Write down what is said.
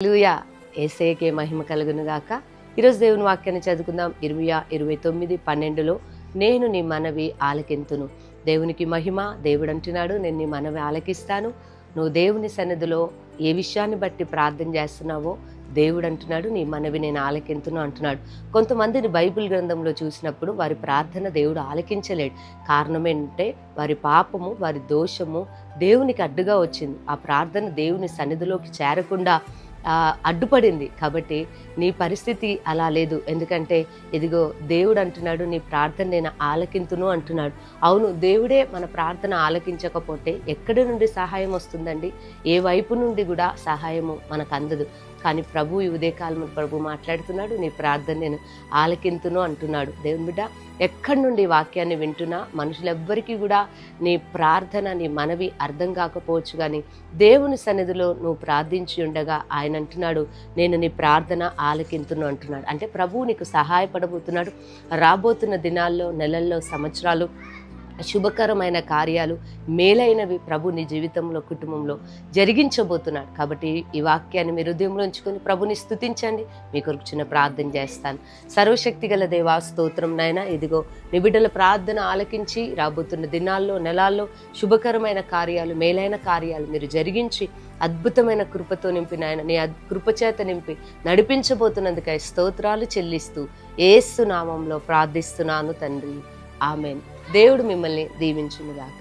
హల్లెలూయా. యేసయ్యకే మహిమ కలుగును గాక. ఈరోజు దేవుని వాక్యాన్ని చదువుకుందాం. ఇర్మియా 29:12 నేను నీ మనవి ఆలకింతును. దేవునికి మహిమ. దేవుడు అంటున్నాడు, నేను నీ మనవి ఆలకిస్తాను. నువ్వు దేవుని సన్నిధిలో ఏ విషయాన్ని బట్టి ప్రార్థన చేస్తున్నావో దేవుడు అంటున్నాడు, నీ మనవి నేను ఆలకింతును అంటున్నాడు. కొంతమందిని బైబిల్ గ్రంథంలో చూసినప్పుడు వారి ప్రార్థన దేవుడు ఆలకించలేడు. కారణం ఏంటంటే వారి పాపము, వారి దోషము దేవునికి అడ్డుగా వచ్చింది. ఆ ప్రార్థన దేవుని సన్నిధిలోకి చేరకుండా అడ్డుపడింది. కాబట్టి నీ పరిస్థితి అలా లేదు. ఎందుకంటే ఇదిగో దేవుడు అంటున్నాడు, నీ ప్రార్థన నేను ఆలకింతును అంటున్నాడు. అవును, దేవుడే మన ప్రార్థన ఆలకించకపోతే ఎక్కడి నుండి సహాయం వస్తుందండి? ఏ వైపు నుండి కూడా సహాయము మనకు అందదు. కానీ ప్రభు ఈ ఉదయకాలం ప్రభు మాట్లాడుతున్నాడు, నీ ప్రార్థన నేను ఆలకింతును అంటున్నాడు. దేవుని బిడ్డ, ఎక్కడి నుండి వాక్యాన్ని వింటున్నా మనుషులెవ్వరికీ కూడా నీ ప్రార్థన, నీ మనవి అర్థం కాకపోవచ్చు. కానీ దేవుని సన్నిధిలో నువ్వు ప్రార్థించి ఉండగా ఆయన అంటున్నాడు, నేను నీ ప్రార్థన ఆలకింతును అంటున్నాడు. అంటే ప్రభువు నీకు సహాయపడబోతున్నాడు. రాబోతున్న దినాల్లో, నెలల్లో, సంవత్సరాలు శుభకరమైన కార్యాలు, మేలైనవి ప్రభు నీ జీవితంలో, కుటుంబంలో జరిగించబోతున్నాడు. కాబట్టి ఈ వాక్యాన్ని మీ హృదయంలో ఉంచుకొని ప్రభుని స్తుతించండి. మీ కొరకు చిన్న ప్రార్థన చేస్తాను. సర్వశక్తి గల దేవా, స్తోత్రం నాయనా. ఇదిగో నీ బిడ్డల ప్రార్థన ఆలకించి రాబోతున్న దినాల్లో, నెలల్లో శుభకరమైన కార్యాలు, మేలైన కార్యాలు మీరు జరిగించి అద్భుతమైన కృపతో నింపి నాయన, నీ కృపచేత నింపి నడిపించబోతున్నందుకై స్తోత్రాలు చెల్లిస్తూ యేసు నామంలో ప్రార్థిస్తున్నాను తండ్రి. ఆమెన్. దేవుడు మిమ్మల్ని దీవించును గాక.